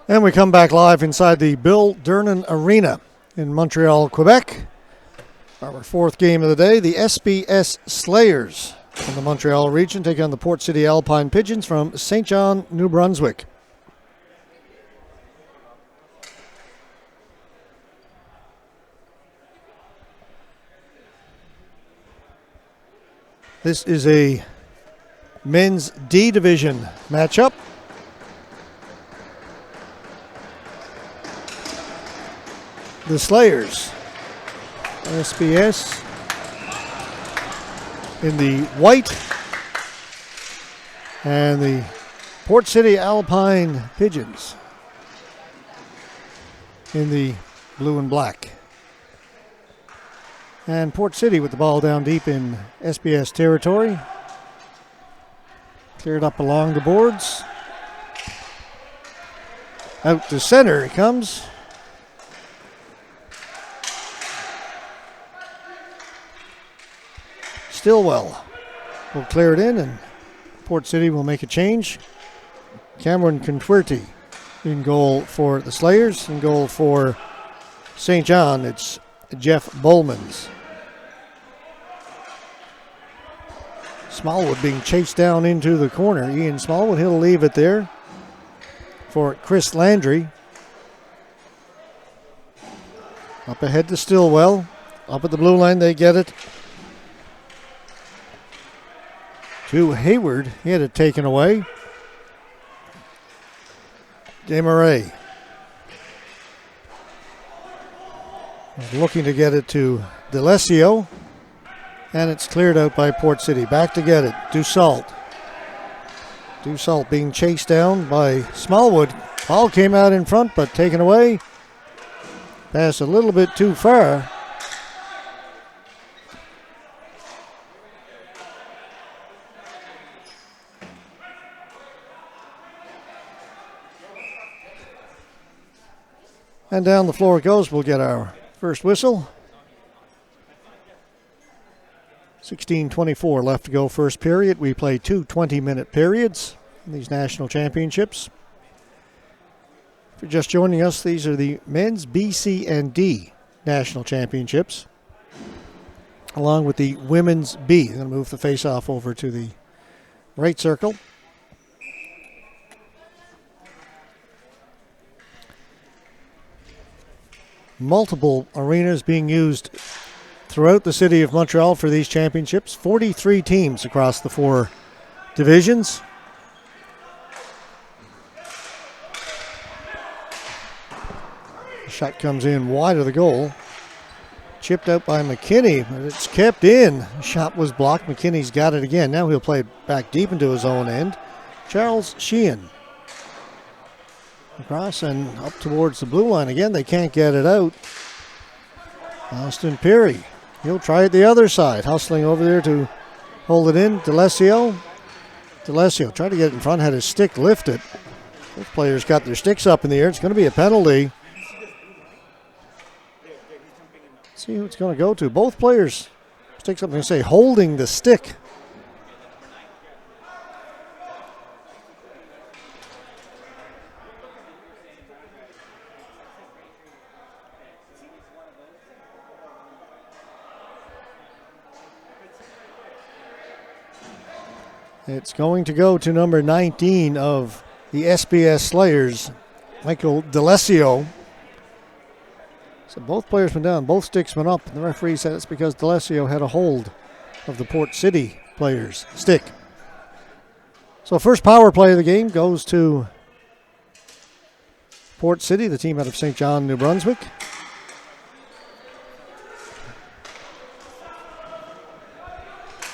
And we come back live inside the Bill Durnan Arena in Montreal, Quebec. Our fourth game of the day, the SBS Slayers from the Montreal region take on the Port City Alpine Pigeons from St. John, New Brunswick. This is a men's D division matchup. The Slayers, SBS, in the white, and the Port City Alpine Pigeons in the blue and black. And Port City with the ball down deep in SBS territory. Cleared up along the boards. Out to center it comes. Stillwell will clear it in, and Port City will make a change. Cameron Contuerty in goal for the Slayers. In goal for St. John, it's Jeff Bowmans. Smallwood being chased down into the corner. Ian Smallwood, he'll leave it there for Chris Landry. Up ahead to Stillwell. Up at the blue line, they get it to Hayward. He had it taken away. Desmarais looking to get it to D'Alessio, and it's cleared out by Port City. Back to get it, Dussault. Dussault being chased down by Smallwood. Ball came out in front, but taken away. Pass a little bit too far. And down the floor it goes. We'll get our first whistle. 16:24 left to go first period. We play two 20-minute periods in these national championships. If you're just joining us, these are the men's B, C, and D national championships, along with the women's B. I'm going to move the face-off over to the right circle. Multiple arenas being used throughout the city of Montreal for these championships. 43 teams across the four divisions. The shot comes in wide of the goal. Chipped out by McKinney, but it's kept in. The shot was blocked. McKinney's got it again. Now he'll play it back deep into his own end. Charles Sheehan. Across and up towards the blue line again. They can't get it out. Austin Peary. He'll try it the other side. Hustling over there to hold it in. D'Alessio. D'Alessio tried to get it in front. Had his stick lifted. Both players got their sticks up in the air. It's going to be a penalty. Let's see who it's going to go to. Both players. Sticks up. I'm going to say holding the stick. It's going to go to number 19 of the SBS Slayers, Michael D'Alessio. So both players went down, both sticks went up. And the referee said it's because D'Alessio had a hold of the Port City player's stick. So first power play of the game goes to Port City, the team out of St. John, New Brunswick.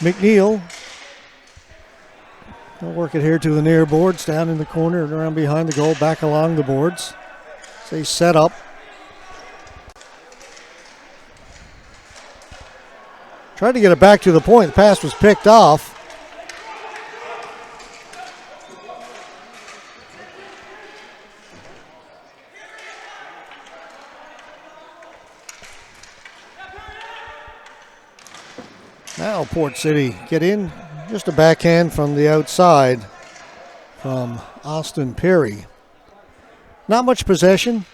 McNeil. They'll work it here to the near boards, down in the corner and around behind the goal, back along the boards. So they set up. Tried to get it back to the point. The pass was picked off. Now Port City get in. Just a backhand from the outside from Austin Peary. Not much possession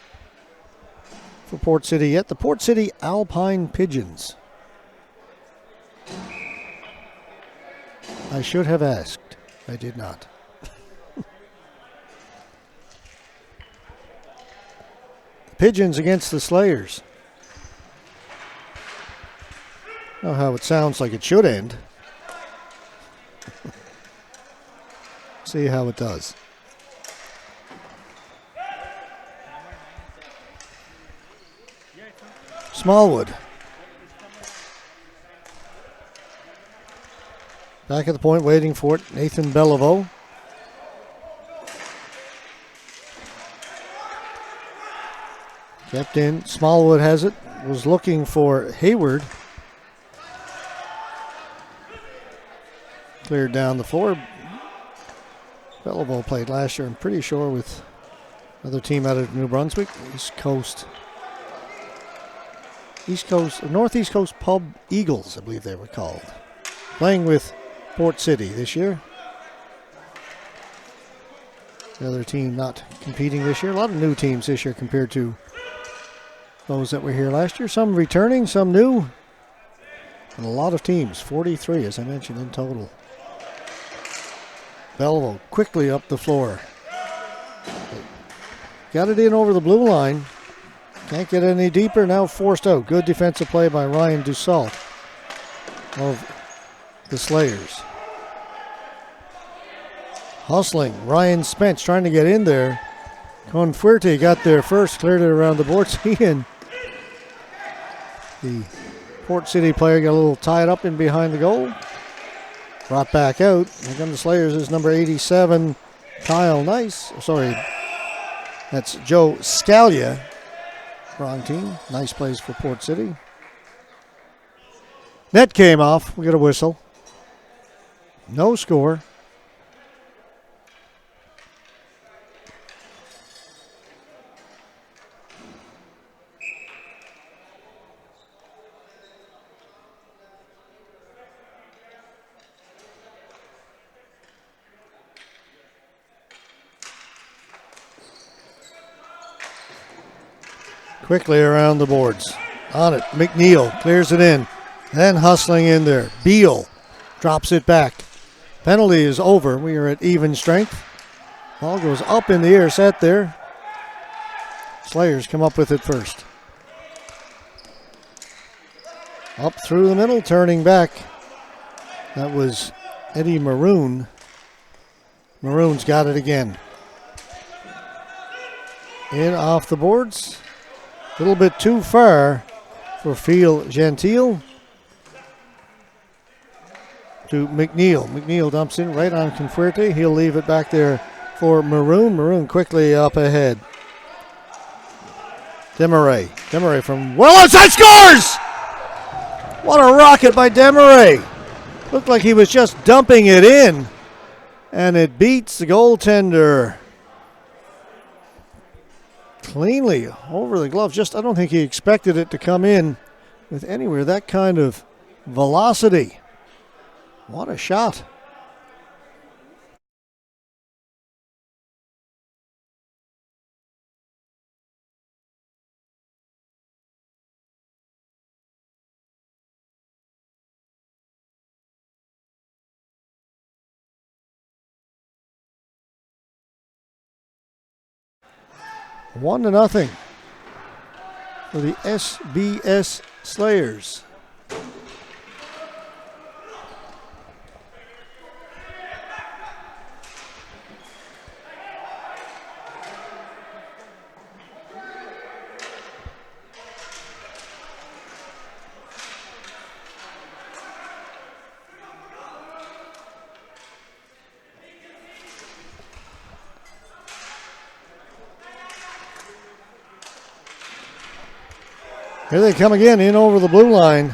for Port City yet. The Port City Alpine Pigeons. I should have asked. I did not. The Pigeons against the Slayers. Oh, how it sounds like it should end. See how it does. Smallwood. Back at the point, waiting for it. Nathan Beliveau. Kept in. Smallwood has it. Was looking for Hayward. Cleared down the floor. Beliveau played last year, I'm pretty sure, with another team out of New Brunswick. Northeast Coast Pub Eagles, I believe they were called. Playing with Port City this year. The other team not competing this year. A lot of new teams this year compared to those that were here last year. Some returning, some new. And a lot of teams, 43 as I mentioned in total. Beliveau quickly up the floor. Got it in over the blue line. Can't get any deeper, now forced out. Good defensive play by Ryan Dussault of the Slayers. Hustling, Ryan Spence trying to get in there. Confuerte got there first, cleared it around the boards. He and the Port City player got a little tied up in behind the goal. Brought back out. Here come the Slayers is number 87, Kyle Nice. Sorry, that's Joe Scalia. Wrong team. Nice plays for Port City. Net came off. We got a whistle. No score. Quickly around the boards. On it, McNeil clears it in. Then hustling in there. Beal drops it back. Penalty is over. We are at even strength. Ball goes up in the air, set there. Slayers come up with it first. Up through the middle, turning back. That was Eddie Maroon. Maroon's got it again. In off the boards. A little bit too far for Phil Gentile to McNeil. McNeil dumps in right on Confuerte. He'll leave it back there for Maroon. Maroon quickly up ahead. Demaray. Demaray from well outside, scores! What a rocket by Demaray. Looked like he was just dumping it in. And it beats the goaltender cleanly over the glove. I don't think he expected it to come in with anywhere that kind of velocity. What a shot. One to nothing for the SBS Slayers. Here they come again, in over the blue line.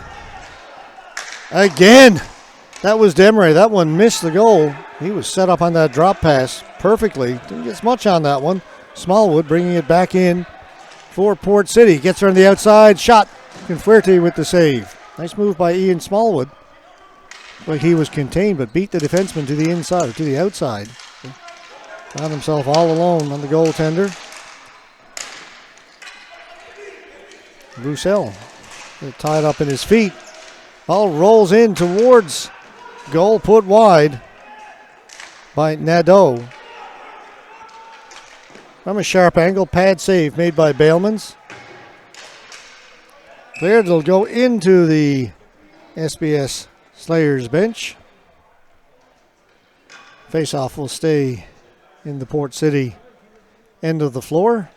Again, that was Demaray. That one missed the goal. He was set up on that drop pass perfectly. Didn't get much on that one. Smallwood bringing it back in for Port City. Gets her on the outside. Shot. Confuerte with the save. Nice move by Ian Smallwood. Like he was contained, but beat the defenseman to the inside, to the outside. Found himself all alone on the goaltender. Roussel tied up in his feet. Ball rolls in towards goal, put wide by Nadeau. From a sharp angle, pad save made by Bailmans. Cleared, it'll go into the SBS Slayers bench. Face-off will stay in the Port City end of the floor.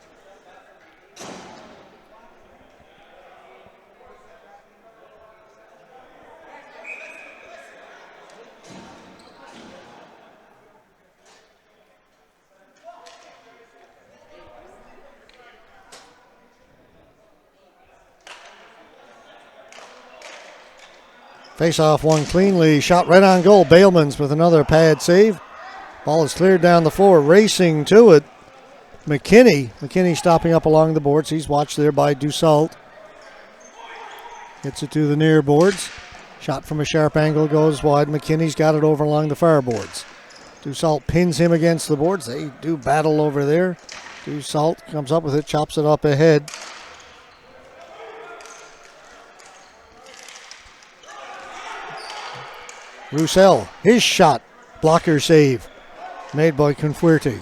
Face-off won cleanly, shot right on goal. Bailmans with another pad save. Ball is cleared down the floor, racing to it. McKinney stopping up along the boards. He's watched there by Dussault. Gets it to the near boards. Shot from a sharp angle goes wide. McKinney's got it over along the far boards. Dussault pins him against the boards. They do battle over there. Dussault comes up with it, chops it up ahead. Roussel, his shot, blocker save, made by Confuerte.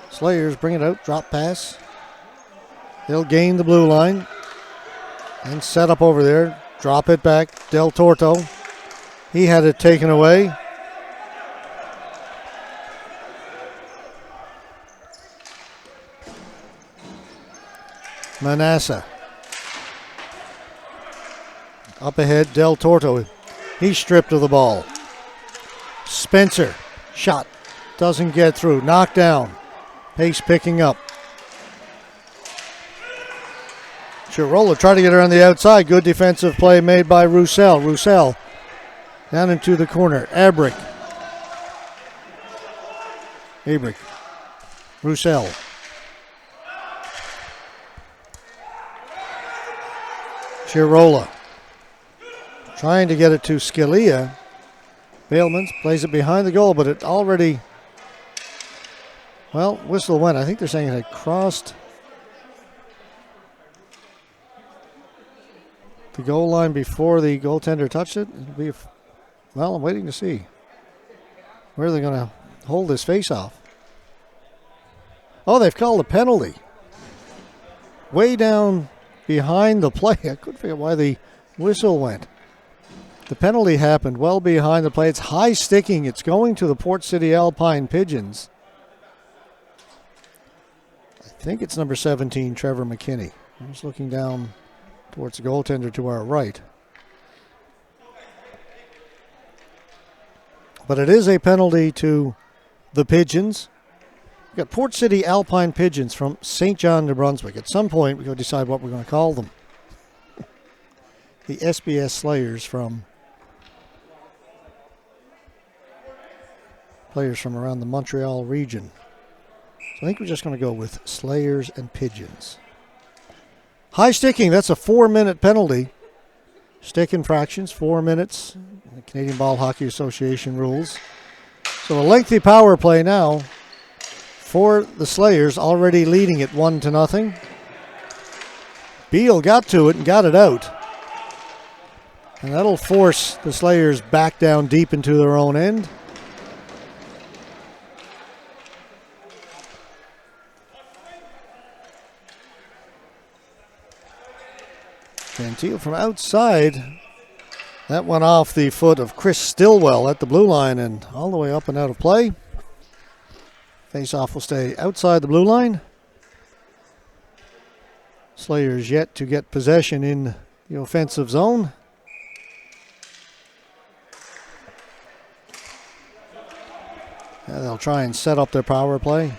Slayers bring it out, drop pass. They'll gain the blue line and set up over there. Drop it back, Del Torto. He had it taken away. Manasseh. Up ahead, Del Torto. He's stripped of the ball. Spencer. Shot. Doesn't get through. Knocked down. Pace picking up. Chirola tried to get her on the outside. Good defensive play made by Roussel. Roussel down into the corner. Abrick. Roussel. Chirola trying to get it to Scalia. Bailmans plays it behind the goal, but it already, well, whistle went. I think they're saying it had crossed the goal line before the goaltender touched it. It'll be, well, I'm waiting to see where they're going to hold this face-off. Oh, they've called a penalty. Way down behind the play. I couldn't figure out why the whistle went. The penalty happened well behind the play. It's high sticking. It's going to the Port City Alpine Pigeons. I think it's number 17, Trevor McKinney. I'm just looking down towards the goaltender to our right. But it is a penalty to the Pigeons. We've got Port City Alpine Pigeons from St. John, New Brunswick. At some point, we're going to decide what we're going to call them. The SBS Slayers from players from around the Montreal region. So I think we're just going to go with Slayers and Pigeons. High sticking, that's a 4-minute penalty. Stick infractions, 4 minutes. The Canadian Ball Hockey Association rules. So a lengthy power play now for the Slayers, already leading it 1-0. Beal got to it and got it out. And that'll force the Slayers back down deep into their own end. Gentile from outside. That went off the foot of Chris Stillwell at the blue line and all the way up and out of play. Face-off will stay outside the blue line. Slayers yet to get possession in the offensive zone. And they'll try and set up their power play.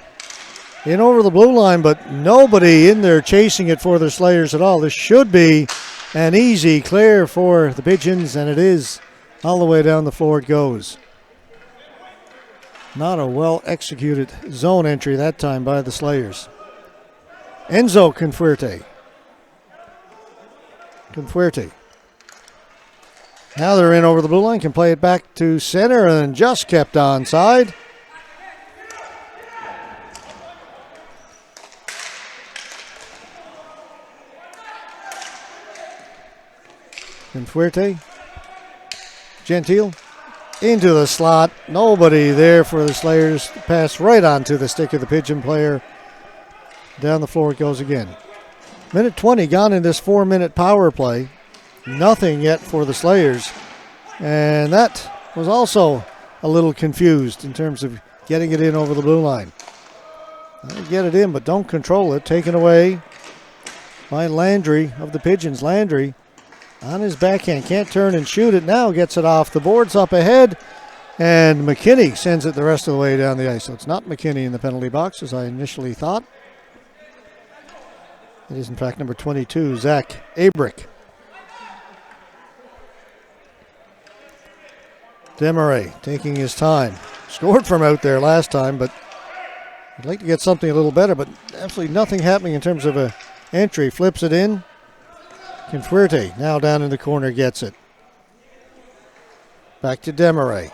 In over the blue line, but nobody in there chasing it for the Slayers at all. This should be an easy clear for the Pigeons, and it is. All the way down the floor it goes. Not a well-executed zone entry that time by the Slayers. Enzo Confuerte. Now they're in over the blue line, can play it back to center and just kept onside. And Fuerte. Gentile into the slot. Nobody there for the Slayers. Pass right onto the stick of the Pigeon player. Down the floor it goes again. Minute 20 gone in this 4-minute power play. Nothing yet for the Slayers. And that was also a little confused in terms of getting it in over the blue line. They get it in, but don't control it. Taken away by Landry of the Pigeons. Landry on his backhand. Can't turn and shoot it now. Gets it off the boards up ahead. And McKinney sends it the rest of the way down the ice. So it's not McKinney in the penalty box as I initially thought. It is in fact number 22, Zach Abrick. Desmarais taking his time. Scored from out there last time, but I'd like to get something a little better, but absolutely nothing happening in terms of a entry. Flips it in. Confuerte now down in the corner gets it. Back to Desmarais.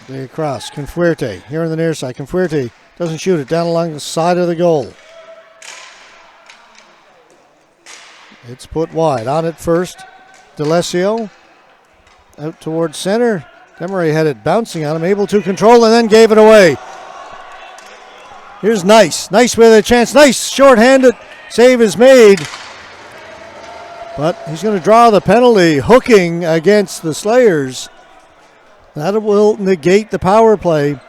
Play across. Confuerte here on the near side. Confuerte doesn't shoot it. Down along the side of the goal. It's put wide. On it first. D'Alessio out towards center. Desmarais had it bouncing on him. Able to control and then gave it away. Here's Nice. Nice with a chance. Nice short-handed. Save is made. But he's going to draw the penalty. Hooking against the Slayers. That will negate the power play.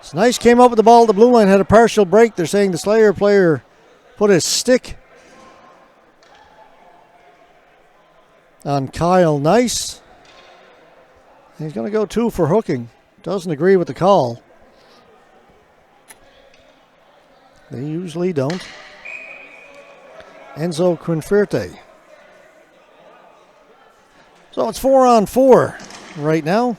So Nice came up with the ball at the blue line. Had a partial break. They're saying the Slayer player put his stick on Kyle Nice. He's going to go 2 for hooking. Doesn't agree with the call. They usually don't. Enzo Confuerte. So it's 4-on-4 right now.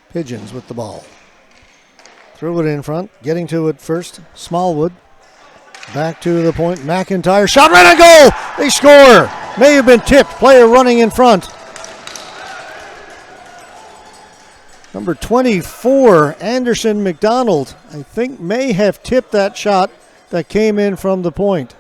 Pigeons with the ball. Threw it in front. Getting to it first. Smallwood. Back to the point. McIntyre. Shot right on goal. They score. May have been tipped. Player running in front. Number 24, Anderson McDonald, I think may have tipped that shot that came in from the point.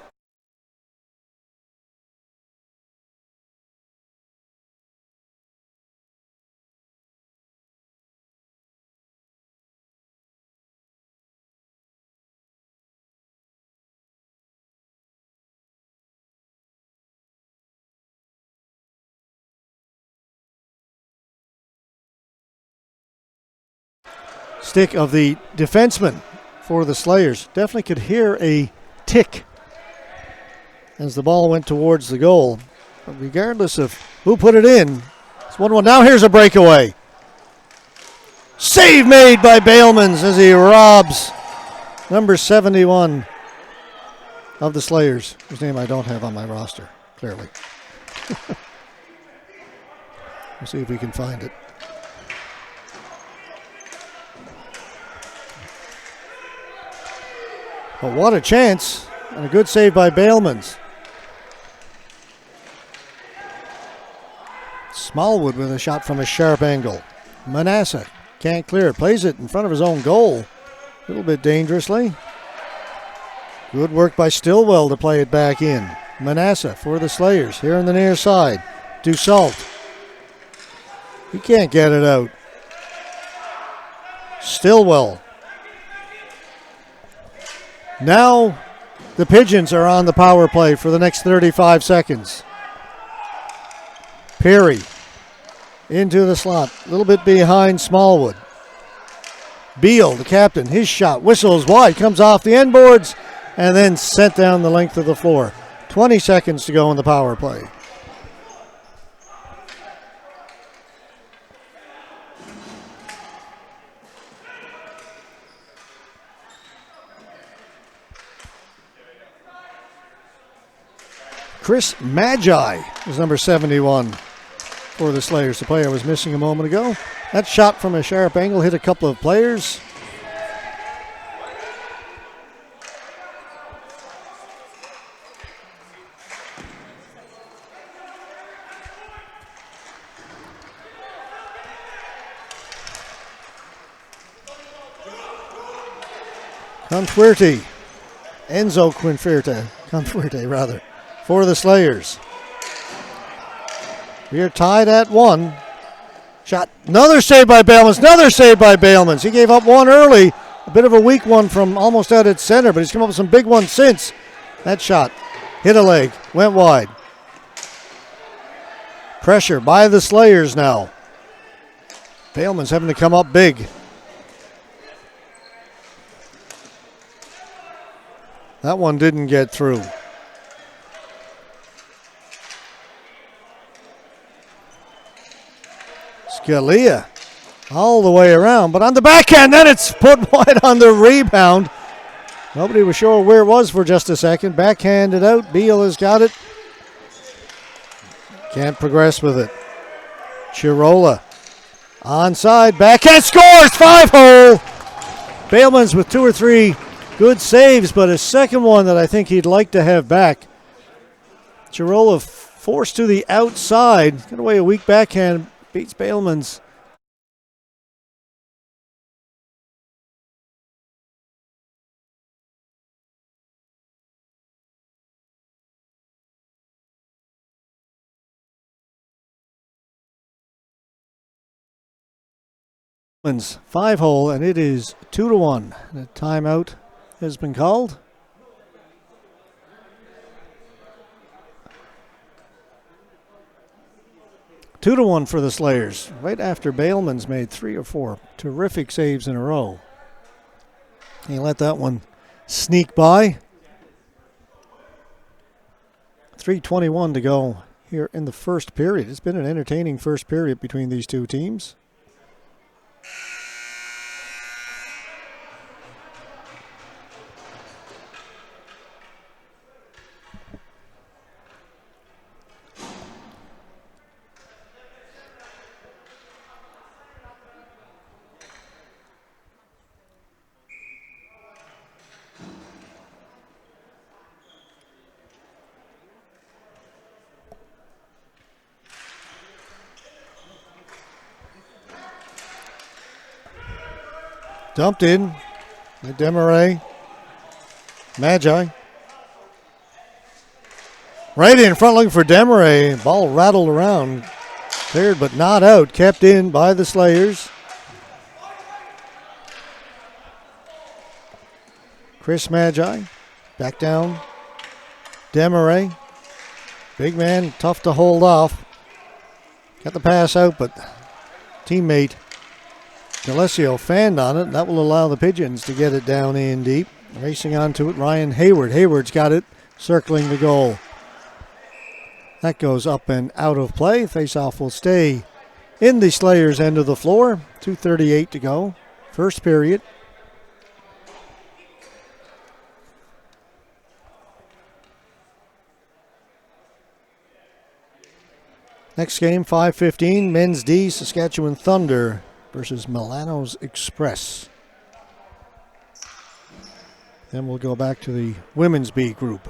Stick of the defenseman for the Slayers. Definitely could hear a tick as the ball went towards the goal. But regardless of who put it in, it's 1-1. Now here's a breakaway. Save made by Bailmans as he robs number 71 of the Slayers, whose name I don't have on my roster, clearly. We'll see if we can find it. But what a chance, and a good save by Bailmans. Smallwood with a shot from a sharp angle. Manasseh can't clear it, plays it in front of his own goal. A little bit dangerously. Good work by Stillwell to play it back in. Manasseh for the Slayers here on the near side. Dussault. He can't get it out. Stillwell. Now the Pigeons are on the power play for the next 35 seconds. Perry into the slot, a little bit behind Smallwood. Beal, the captain, his shot whistles wide, comes off the end boards, and then sent down the length of the floor. 20 seconds to go in the power play. Chris Magi is number 71 for the Slayers. The player was missing a moment ago. That shot from a sharp angle hit a couple of players. Confuerte. Enzo Confuerte rather, for the Slayers. We are tied at 1. Shot. Another save by Bailmans. Another save by Bailmans. He gave up one early. A bit of a weak one from almost out at center, but he's come up with some big ones since. That shot hit a leg, went wide. Pressure by the Slayers now. Bailmans having to come up big. That one didn't get through. Scalia all the way around, but on the backhand, then it's put wide on the rebound. Nobody was sure where it was for just a second. Backhanded out. Beal has got it. Can't progress with it. Chirola onside. Backhand scores. 5-hole. Bailmans with 2 or 3 good saves, but a second one that I think he'd like to have back. Chirola forced to the outside. Got away a weak backhand. Beats Bailmans. Bailmans 5-hole, and it is 2-1. The timeout has been called. Two to 1 for the Slayers, right after Bailmans made 3 or 4 terrific saves in a row. He let that one sneak by. 3:21 to go here in the first period. It's been an entertaining first period between these two teams. Dumped in. Demarais. Magi. Right in front looking for Demarais. Ball rattled around. Cleared but not out. Kept in by the Slayers. Chris Magi. Back down. Demarais. Big man. Tough to hold off. Got the pass out, but teammate D'Alessio fanned on it. That will allow the Pigeons to get it down in deep. Racing onto it, Ryan Hayward. Hayward's got it, circling the goal. That goes up and out of play. Face-off will stay in the Slayers' end of the floor. 2:38 to go. First period. Next game, 5:15. Men's D, Saskatchewan Thunder versus Milano's Express. Then we'll go back to the women's B group.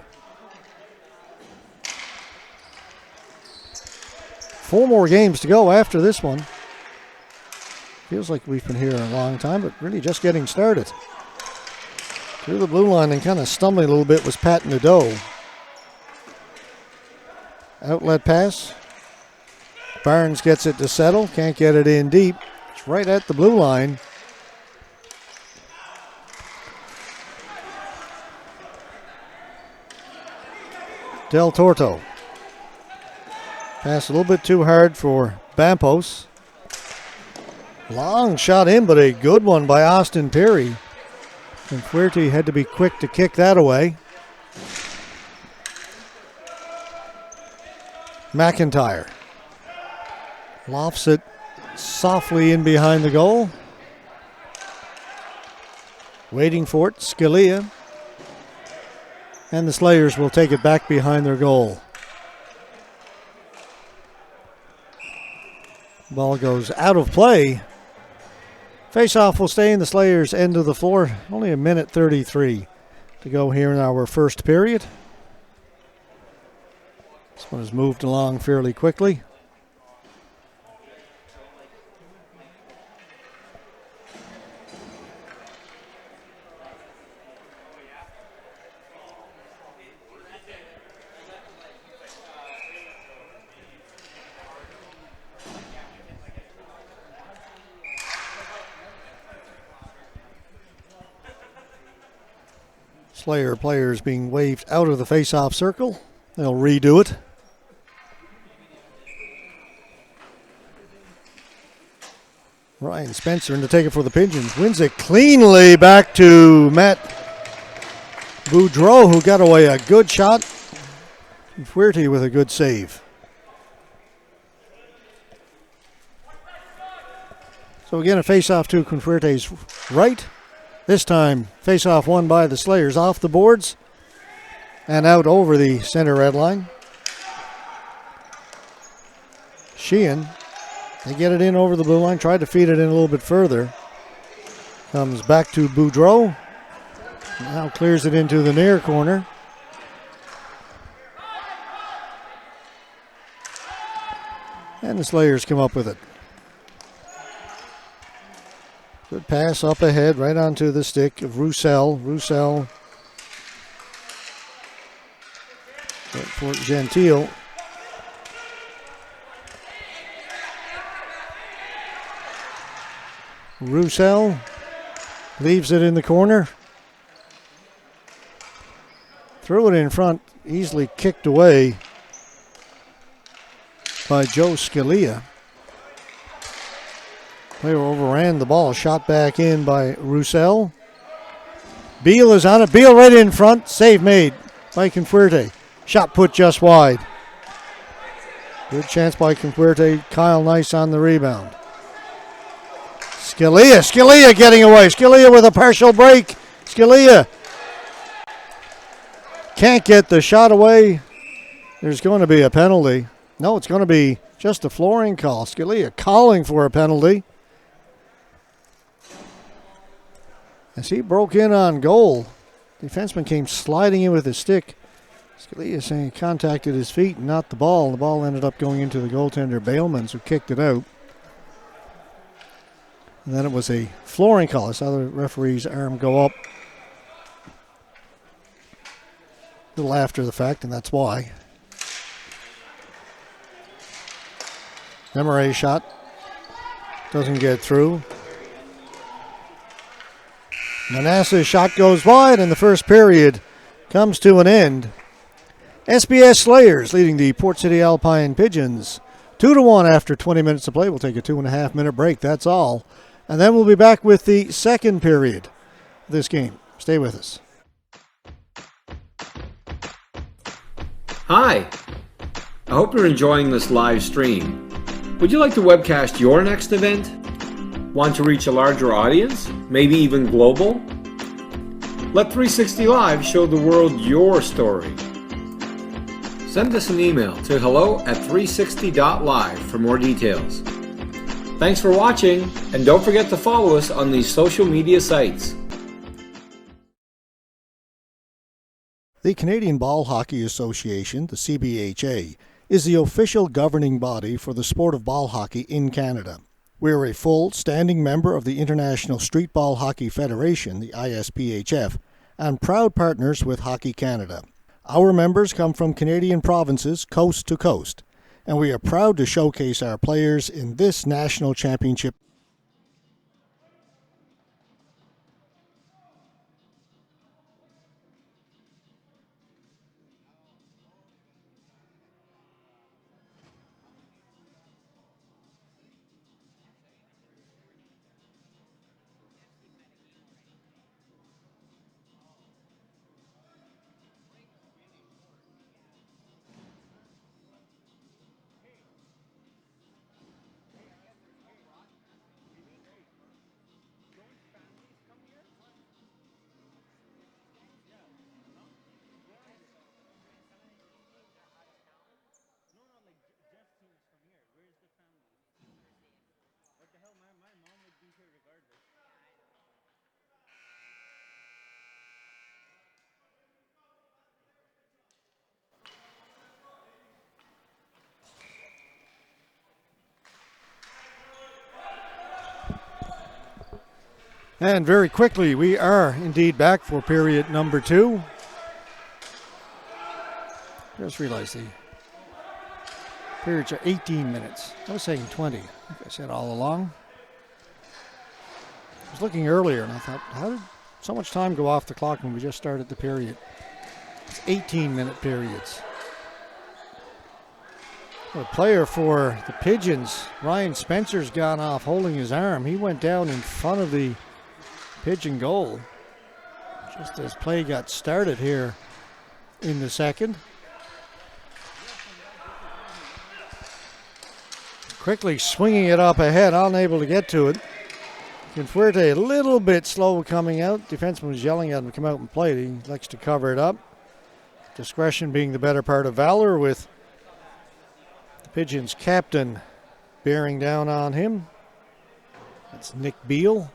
4 more games to go after this one. Feels like we've been here a long time, but really just getting started. Through the blue line and kind of stumbling a little bit was Pat Nadeau. Outlet pass. Barnes gets it to settle. Can't get it in deep. It's right at the blue line. Del Torto. Pass a little bit too hard for Bampos. Long shot in, but a good one by Austin Perry. And Fuerte had to be quick to kick that away. McIntyre lofts it softly in behind the goal. Waiting for it, Scalia. And the Slayers will take it back behind their goal. Ball goes out of play. Face-off will stay in the Slayers' end of the floor. Only a minute 33 to go here in our first period. This one has moved along fairly quickly. Slayer players being waved out of the face-off circle. They'll redo it. Ryan Spencer in to take it for the Pigeons. Wins it cleanly back to Matt Boudreau, who got away a good shot. Fuerte with a good save. So again, a face-off to Confuerte's right. This time, face-off won by the Slayers off the boards and out over the center red line. Sheehan, they get it in over the blue line, tried to feed it in a little bit further. Comes back to Boudreau. Now clears it into the near corner. And the Slayers come up with it. Good pass up ahead, right onto the stick of Roussel. Roussel for Gentile. Roussel leaves it in the corner. Threw it in front, easily kicked away by Joe Scalia. Player overran the ball, shot back in by Roussel. Beal is on it. Beal right in front. Save made by Confuerte. Shot put just wide. Good chance by Confuerte. Kyle Nice on the rebound. Scalia getting away. Scalia with a partial break. Scalia can't get the shot away. There's going to be a penalty. No, it's going to be just a flooring call. Scalia calling for a penalty. As he broke in on goal, defenseman came sliding in with his stick. Scalia saying he contacted his feet and not the ball. The ball ended up going into the goaltender, Bailmans, who kicked it out. And then it was a flooring call. I saw the referee's arm go up a little after the fact, and that's why. Demarais shot doesn't get through. Manasseh's shot goes wide, and the first period comes to an end. SBS Slayers leading the Port City Alpine Pigeons 2-1 after 20 minutes of play. We'll take a 2.5-minute break, that's all. And then we'll be back with the second period of this game. Stay with us. Hi, I hope you're enjoying this live stream. Would you like to webcast your next event? Want to reach a larger audience, maybe even global? Let 360 Live show the world your story. Send us an email to hello@360.live for more details. Thanks for watching, and don't forget to follow us on these social media sites. The Canadian Ball Hockey Association, the CBHA, is the official governing body for the sport of ball hockey in Canada. We are a full standing member of the International Street Ball Hockey Federation, the ISPHF, and proud partners with Hockey Canada. Our members come from Canadian provinces coast to coast, and we are proud to showcase our players in this national championship. And very quickly, we are indeed back for period number 2. Just realized the periods are 18 minutes. I was saying 20, like I said all along. I was looking earlier and I thought, how did so much time go off the clock when we just started the period. It's 18-minute periods. A player for the Pigeons, Ryan Spencer's gone off holding his arm. He went down in front of the Pigeon goal just as play got started here in the second. Quickly swinging it up ahead, unable to get to it. Confuerte a little bit slow coming out. Defenseman was yelling at him to come out and play. He likes to cover it up. Discretion being the better part of valor, with the Pigeons captain bearing down on him. That's Nick Beal.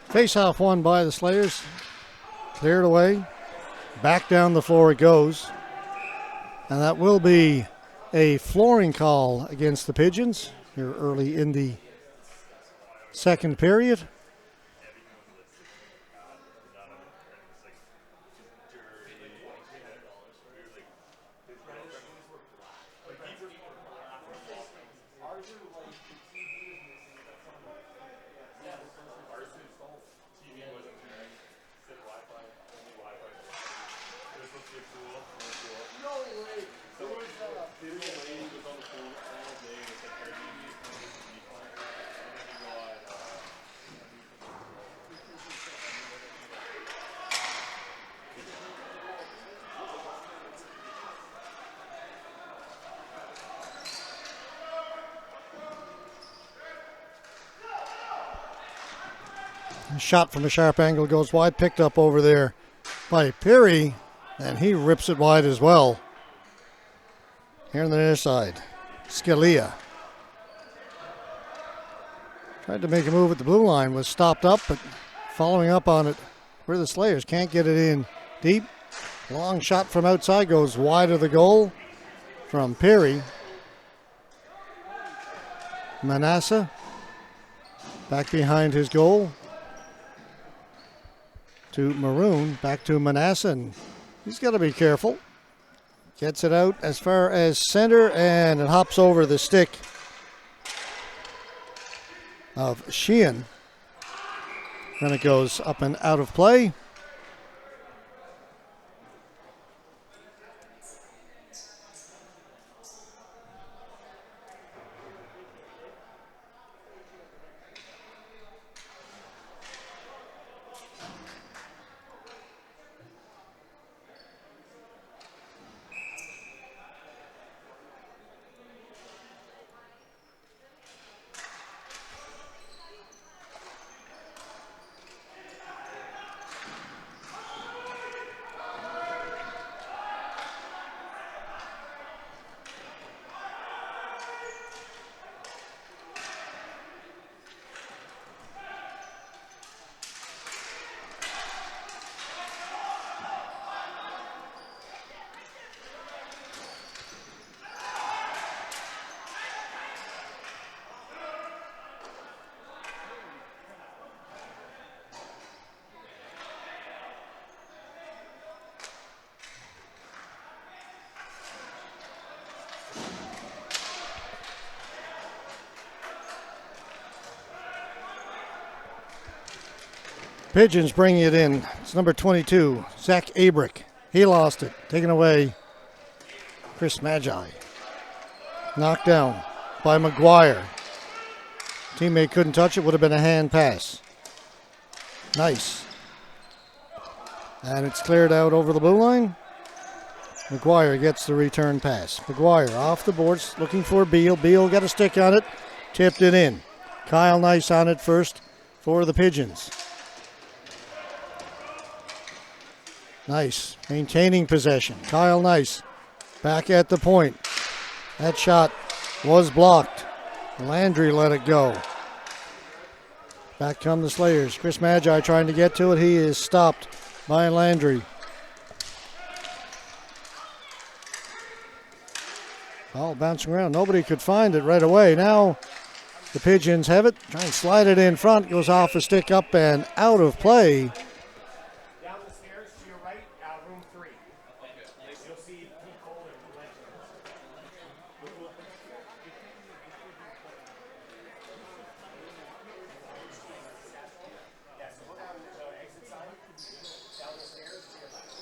Face-off won by the Slayers. Cleared away. Back down the floor it goes. And that will be a flooring call against the Pigeons here early in the second period. Shot from a sharp angle goes wide, picked up over there by Perry, and he rips it wide as well. Here on the near side, Scalia tried to make a move at the blue line, was stopped up, but following up on it where the Slayers can't get it in deep. Long shot from outside goes wide of the goal from Perry. Manasseh back behind his goal to Maroon, back to Manasseh, and he's got to be careful. Gets it out as far as center, and it hops over the stick of Sheehan. Then it goes up and out of play. Pigeons bringing it in. It's number 22, Zach Abrick. He lost it. Taken away, Chris Magi. Knocked down by McGuire. Teammate couldn't touch it. Would have been a hand pass. Nice. And it's cleared out over the blue line. McGuire gets the return pass. McGuire off the boards, looking for Beal. Beal got a stick on it, tipped it in. Kyle Nice on it first for the Pigeons. Nice, maintaining possession. Kyle Nice back at the point. That shot was blocked. Landry let it go. Back come the Slayers. Chris Magi trying to get to it. He is stopped by Landry. Ball bouncing around. Nobody could find it right away. Now the Pigeons have it. Try and slide it in front. Goes off a stick up and out of play. Down the stairs to your right, room 3. You'll see Pete Cole and the Legends. Yeah, so go down the exit side, down the stairs to your left.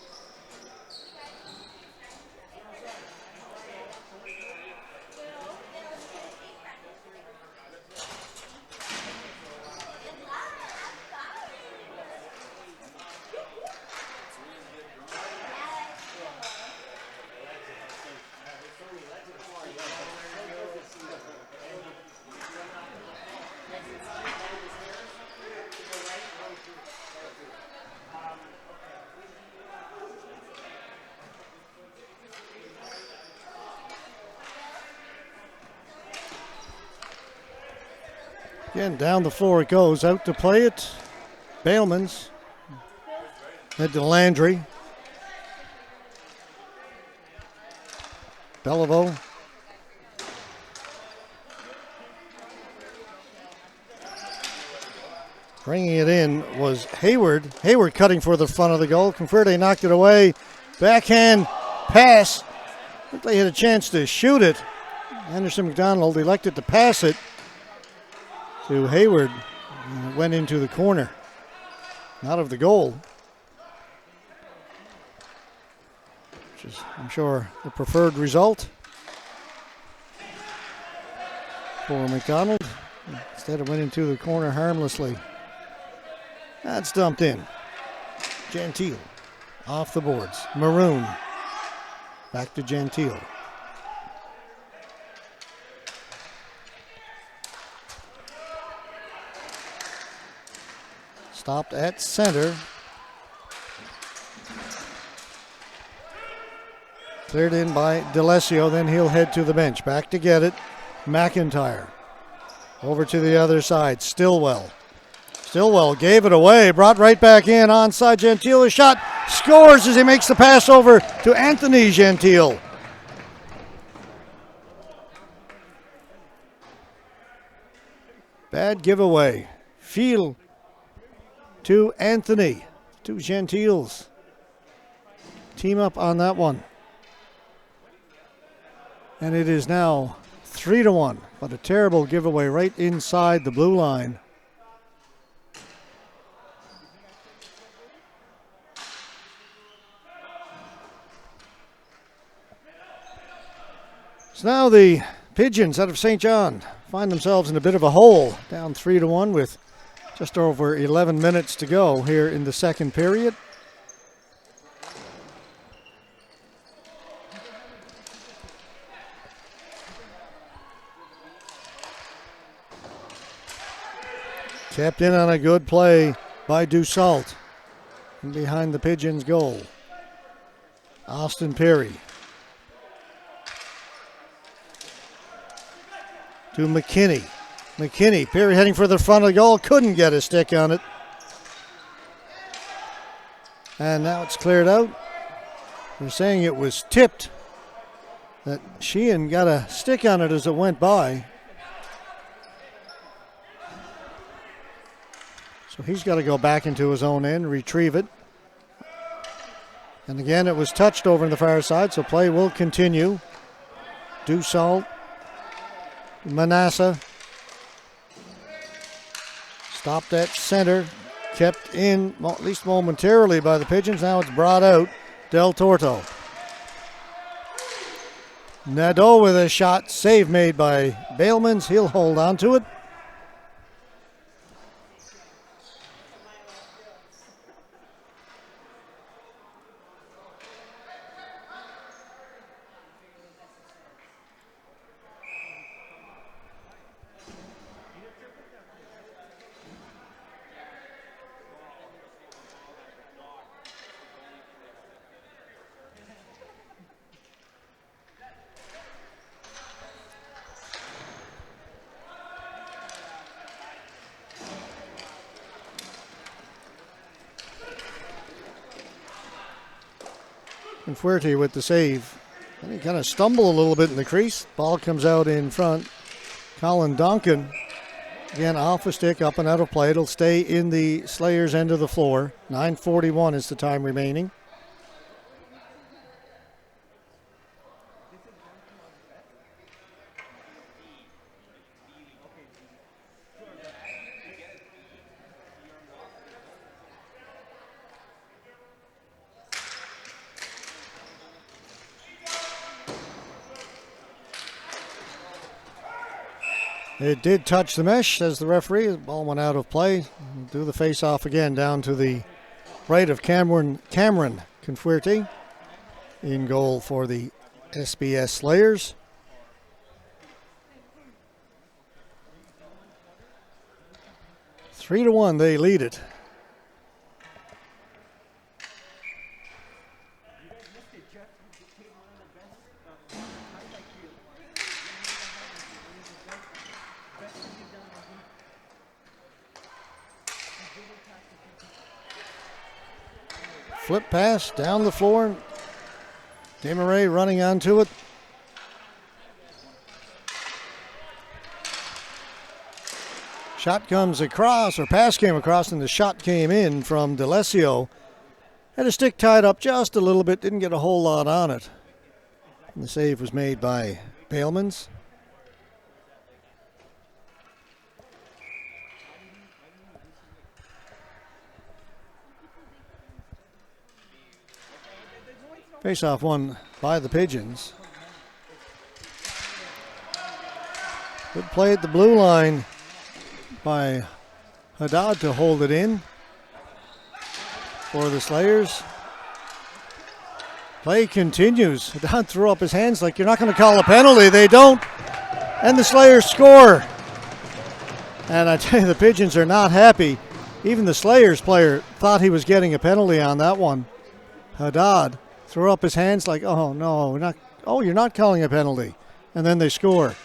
Again, down the floor it goes. Out to play it. Bailman's. Head to Landry. Beliveau. Bringing it in was Hayward. Hayward cutting for the front of the goal. Converte knocked it away. Backhand pass. I think they had a chance to shoot it. Anderson McDonald elected to pass it to Hayward. It went into the corner. Out of the goal. Which is, I'm sure, the preferred result for McDonald. Instead it went into the corner harmlessly. That's dumped in. Gentile off the boards. Maroon. Back to Gentile. Stopped at center. Cleared in by DeLessio. Then he'll head to the bench. Back to get it. McIntyre. Over to the other side. Stillwell. Stillwell gave it away. Brought right back in. Onside Gentile. A shot. Scores as he makes the pass over to Anthony Gentile. Bad giveaway. Field to Anthony. Two Gentiles. Team up on that one. And it is now 3-1. But a terrible giveaway right inside the blue line. So now the Pigeons out of St. John find themselves in a bit of a hole. Down 3-1 with just over 11 minutes to go here in the second period. Kept in on a good play by Dussault. And behind the Pigeons' goal, Austin Perry. To McKinney. McKinney, Perry heading for the front of the goal, couldn't get a stick on it. And now it's cleared out. They're saying it was tipped, that Sheehan got a stick on it as it went by. So he's got to go back into his own end, retrieve it. And again, it was touched over on the far side, so play will continue. Dussault, Manasseh. Stopped at center. kept in, at least momentarily, by the Pigeons. Now it's brought out. Del Torto. Nadeau with a shot. Save made by Bailmans. He'll hold on to it. And Fuerte with the save. And he kind of stumbled a little bit in the crease. Ball comes out in front. Colin Donkin, again off a stick, up and out of play. It'll stay in the Slayers' end of the floor. 9:41 is the time remaining. It did touch the mesh, says the referee. The ball went out of play. Do the face-off again down to the right of Cameron Confuerte in goal for the SBS Slayers. Three to 1, they lead it. Flip pass down the floor. Desmarais running onto it. Shot comes across, or pass came across, and the shot came in from D'Alessio. Had a stick tied up just a little bit, didn't get a whole lot on it. And the save was made by Bailmans. Face-off won by the Pigeons. Good play at the blue line by Haddad to hold it in for the Slayers. Play continues. Haddad threw up his hands like, you're not going to call a penalty. They don't. And the Slayers score. And I tell you, the Pigeons are not happy. Even the Slayers player thought he was getting a penalty on that one. Haddad threw up his hands like, oh no, we're not. Oh, you're not calling a penalty. And then they score.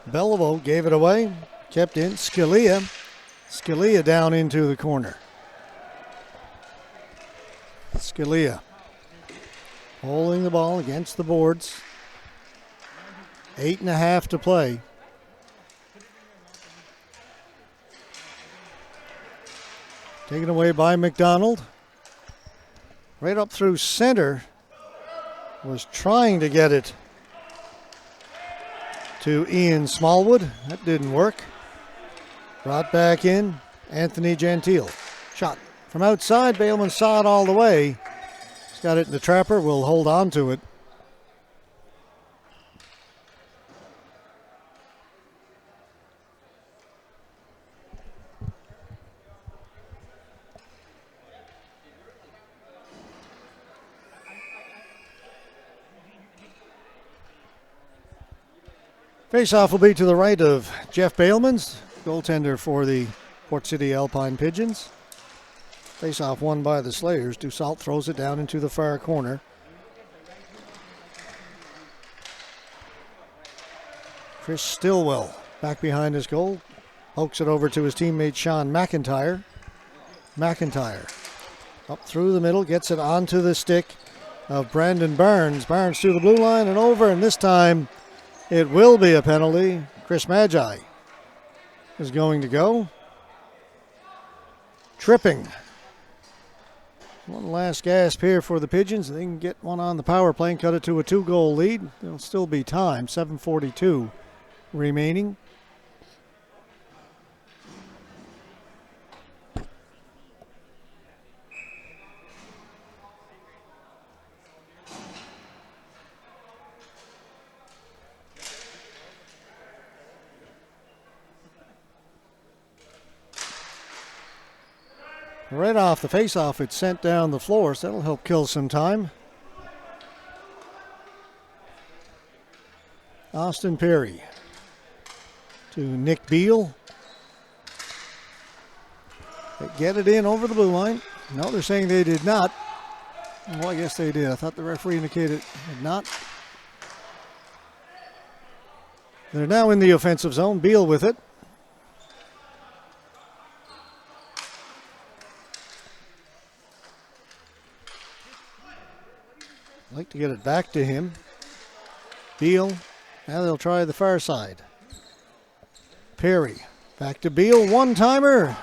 Beliveau gave it away, kept in. Scalia down into the corner. Scalia holding the ball against the boards. 8.5 to play. Taken away by McDonald. Right up through center. Was trying to get it to Ian Smallwood. That didn't work. Brought back in Anthony Gentile. Shot from outside. Bailman saw it all the way. He's got it in the trapper. Will hold on to it. Face-off will be to the right of Jeff Bailmans, goaltender for the Port City Alpine Pigeons. Face-off won by the Slayers. Dussault throws it down into the far corner. Chris Stillwell back behind his goal. Pokes it over to his teammate Sean McIntyre. McIntyre up through the middle, gets it onto the stick of Brandon Barnes. Barnes through the blue line and over, and this time it will be a penalty. Chris Magi is going to go. Tripping. One last gasp here for the Pigeons. They can get one on the power play and cut it to a 2-goal lead. There'll still be time, 7:42 remaining. Right off the face-off, it's sent down the floor, so that'll help kill some time. Austin Perry to Nick Beal. They get it in over the blue line. No, they're saying they did not. Well, I guess they did. I thought the referee indicated did not. They're now in the offensive zone. Beal with it. Like to get it back to him. Beal. Now they'll try the far side. Perry. Back to Beal. One-timer.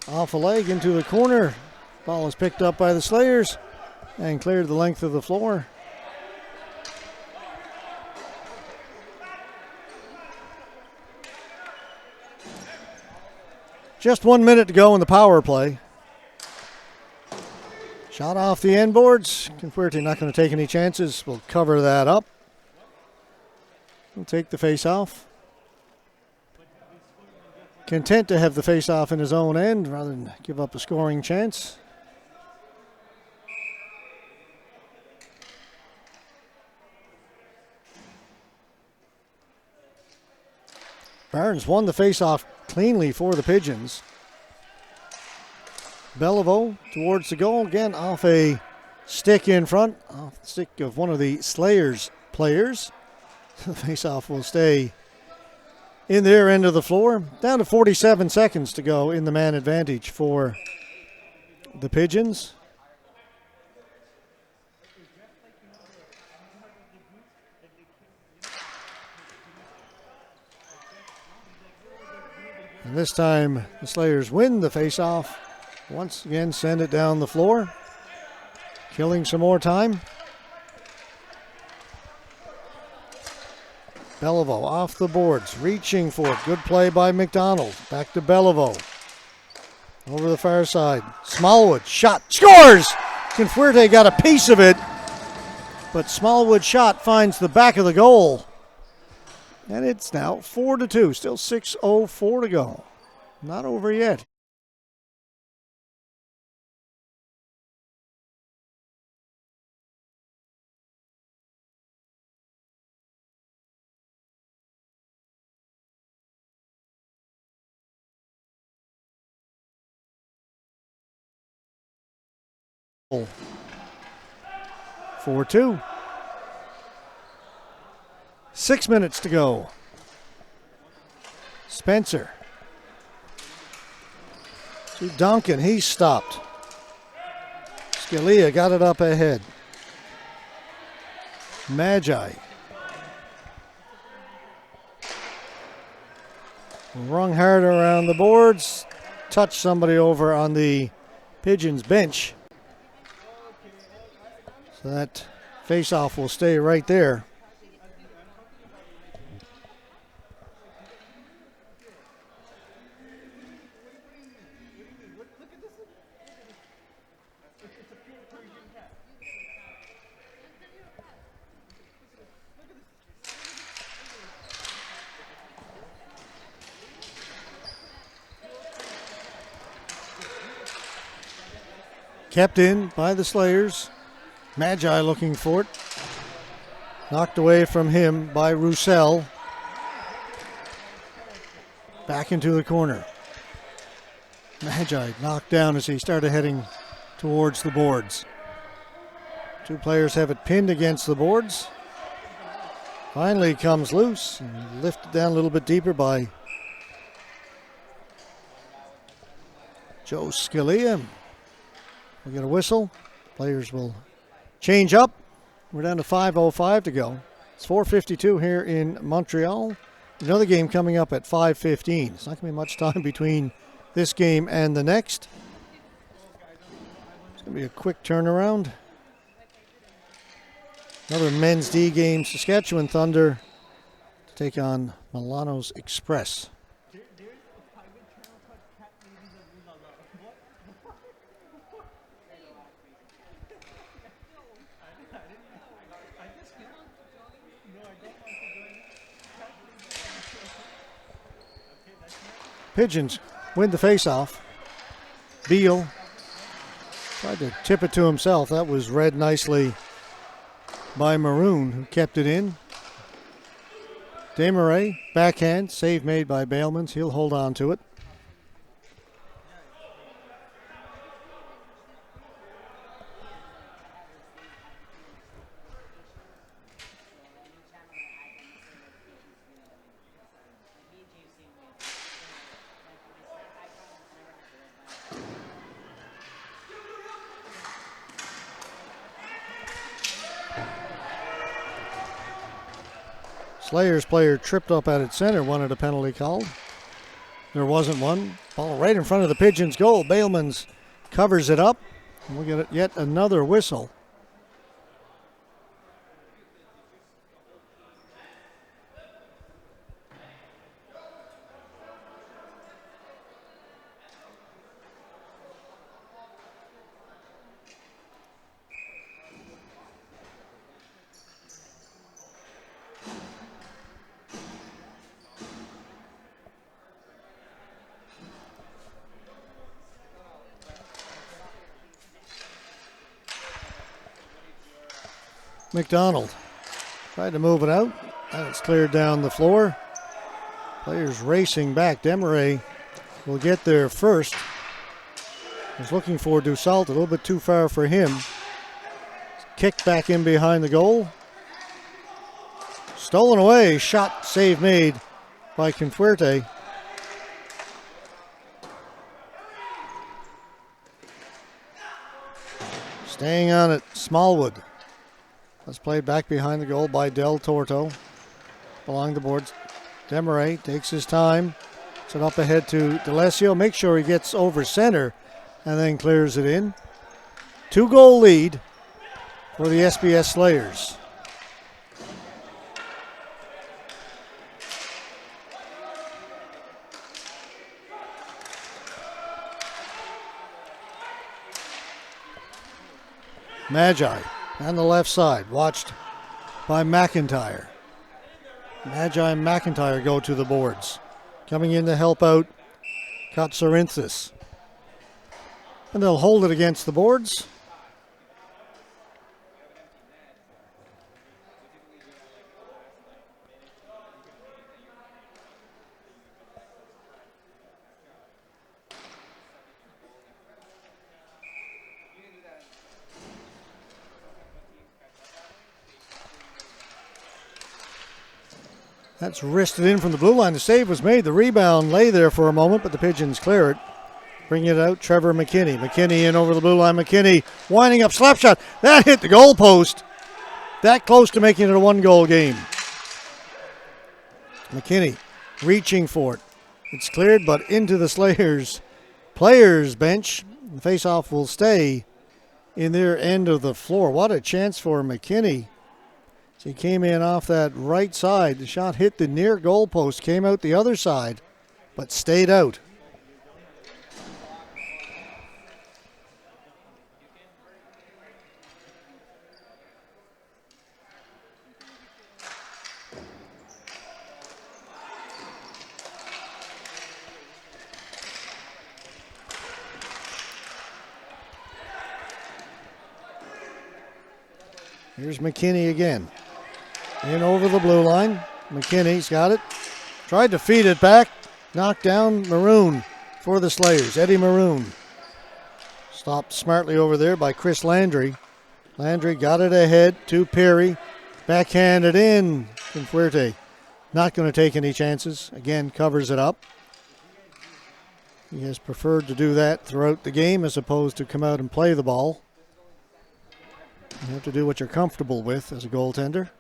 Off a leg into the corner. Ball is picked up by the Slayers and cleared the length of the floor. Just 1 minute to go in the power play. Shot off the end boards. Confuerte not going to take any chances. We'll cover that up. We'll take the face-off. Content to have the face-off in his own end rather than give up a scoring chance. Barnes won the face-off cleanly for the Pigeons. Beliveau towards the goal, again off a stick in front, off the stick of one of the Slayers players. The face-off will stay in their end of the floor. Down to 47 seconds to go in the man advantage for the Pigeons. And this time the Slayers win the face-off. Once again, send it down the floor. Killing some more time. Beliveau off the boards, reaching for it. Good play by McDonald. Back to Beliveau. Over the far side. Smallwood, shot, scores! Confuerte got a piece of it, but Smallwood's shot finds the back of the goal. And it's now 4-2, still 6:04 to go. Not over yet. Oh. 4-2. 6 minutes to go. Spencer. To Duncan. He's stopped. Scalia got it up ahead. Magi. Rung hard around the boards. Touched somebody over on the Pigeons bench. So that face-off will stay right there. Kept in by the Slayers. Magi looking for it. Knocked away from him by Roussel. Back into the corner. Magi knocked down as he started heading towards the boards. Two players have it pinned against the boards. Finally comes loose and lifted down a little bit deeper by Joe Scalia. We get a whistle. Players will change up. We're down to 5:05 to go. It's 4:52 here in Montreal. Another game coming up at 5:15. It's not going to be much time between this game and the next. It's going to be a quick turnaround. Another men's D game, Saskatchewan Thunder to take on Milano's Express. Pigeons win the faceoff. Beal tried to tip it to himself. That was read nicely by Maroon, who kept it in. Desmarais, backhand, save made by Bailmans. He'll hold on to it. Slayers player tripped up at its center, wanted a penalty called. There wasn't one. Ball right in front of the Pigeons' goal. Bailmans covers it up. And we'll get yet another whistle. McDonald tried to move it out, and it's cleared down the floor. Players racing back. Desmarais will get there first. Was looking for Dussault, a little bit too far for him. Kicked back in behind the goal. Stolen away, shot save made by Confuerte. Staying on it, Smallwood. That's played back behind the goal by Del Torto. Along the boards, Desmarais takes his time. It's it up ahead to D'Alessio. Make sure he gets over center and then clears it in. 2-goal lead for the SBS Slayers. Magi on the left side, watched by McIntyre. Magi and McIntyre go to the boards. Coming in to help out Katsarinthis. And they'll hold it against the boards. That's wristed in from the blue line. The save was made. The rebound lay there for a moment, but the Pigeons clear it. Bring it out, Trevor McKinney. McKinney in over the blue line. McKinney winding up, slap shot. That hit the goalpost. That close to making it a 1-goal game. McKinney reaching for it. It's cleared, but into the Slayers players bench. The faceoff will stay in their end of the floor. What a chance for McKinney. He came in off that right side. The shot hit the near goal post, came out the other side, but stayed out. Here's McKinney again. In over the blue line. McKinney's got it. Tried to feed it back. Knocked down Maroon for the Slayers. Eddie Maroon. Stopped smartly over there by Chris Landry. Landry got it ahead to Perry. Backhanded in Confuerte not going to take any chances. Again, covers it up. He has preferred to do that throughout the game as opposed to come out and play the ball. You have to do what you're comfortable with as a goaltender.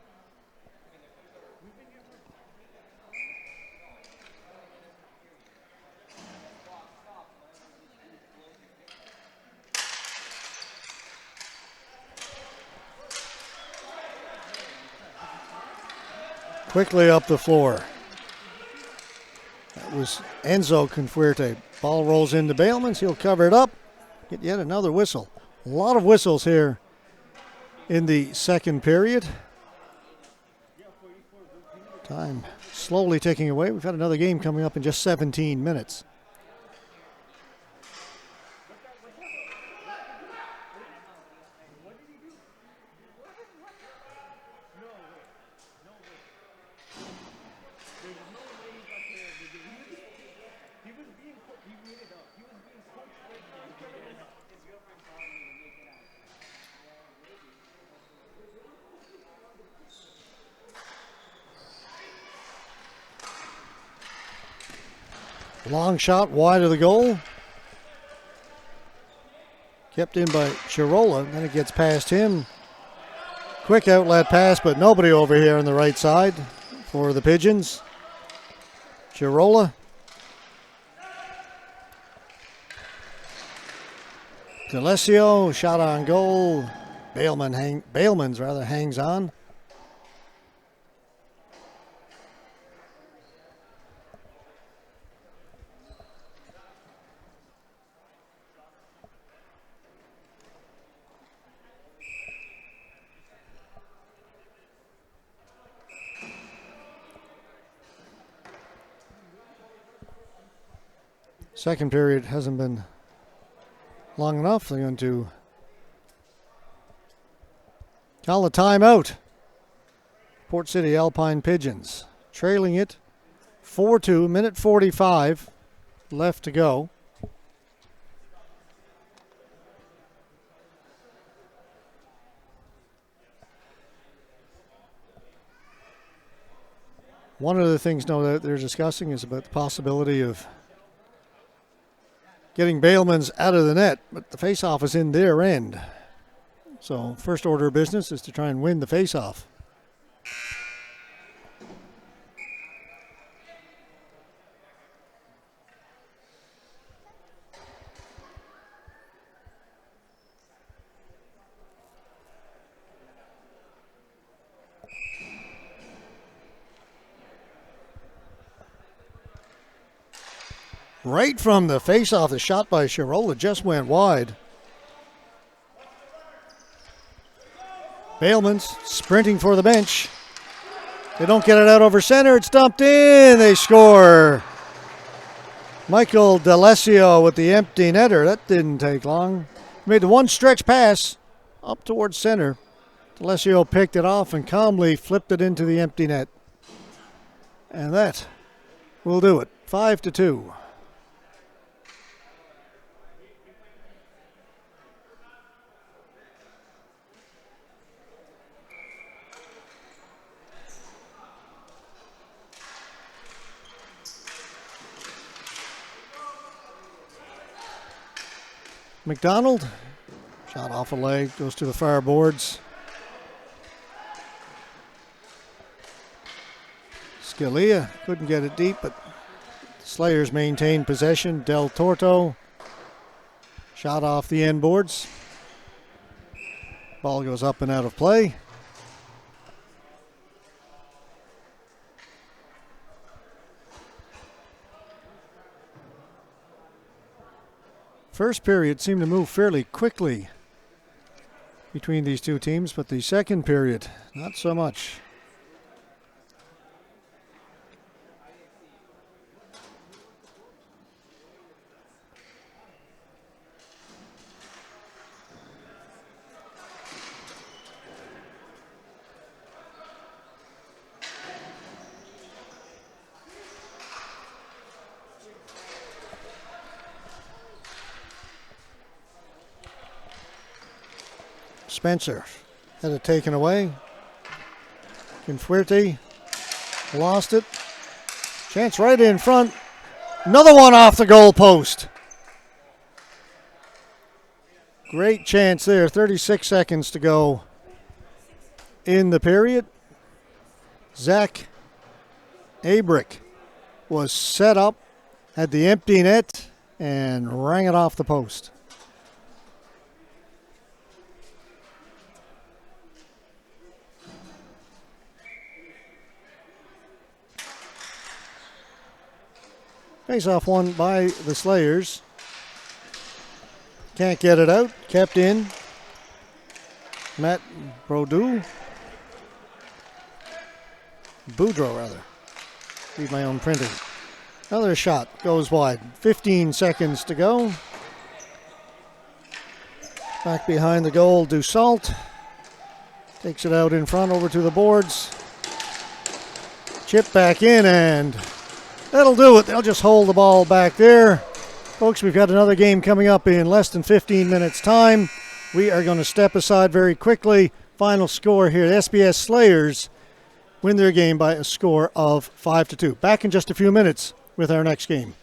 Quickly up the floor. That was Enzo Confuerte. Ball rolls into Bailmans. He'll cover it up. Get yet another whistle. A lot of whistles here in the second period. Time slowly ticking away. We've got another game coming up in just 17 minutes. Long shot wide of the goal. Kept in by Chirola. Then it gets past him. Quick outlet pass, but nobody over here on the right side for the Pigeons. Chirola. D'Alessio, shot on goal. Bailmans hangs on. Second period hasn't been long enough. They're going to call a timeout. Port City Alpine Pigeons trailing it 4-2, minute 45 left to go. One of the things that they're discussing is about the possibility of getting Bailmans out of the net, but the faceoff is in their end. So first order of business is to try and win the faceoff. Right from the face-off, the shot by Chirola just went wide. Bailmans sprinting for the bench. They don't get it out over center. It's dumped in. They score. Michael D'Alessio with the empty netter. That didn't take long. Made the one stretch pass up towards center. D'Alessio picked it off and calmly flipped it into the empty net. And that will do it. 5-2. McDonald, shot off a leg, goes to the far boards. Scalia couldn't get it deep, but Slayers maintained possession. Del Torto, shot off the end boards. Ball goes up and out of play. First period seemed to move fairly quickly between these two teams, but the second period, not so much. Spencer had it taken away. Confuerte Lost it. Chance right in front. Another one off the goal post. Great chance there. 36 seconds to go in the period. Zach Abrick was set up, had the empty net, and rang it off the post. Face-off won by the Slayers. Can't get it out. Kept in. Matt Boudreau, rather. Read my own printing. Another shot goes wide. 15 seconds to go. Back behind the goal, Dussault. Takes it out in front over to the boards. Chip back in, and that'll do it. They'll just hold the ball back there. Folks, we've got another game coming up in less than 15 minutes' time. We are going to step aside very quickly. Final score here. The SBS Slayers win their game by a score of 5-2. Back in just a few minutes with our next game.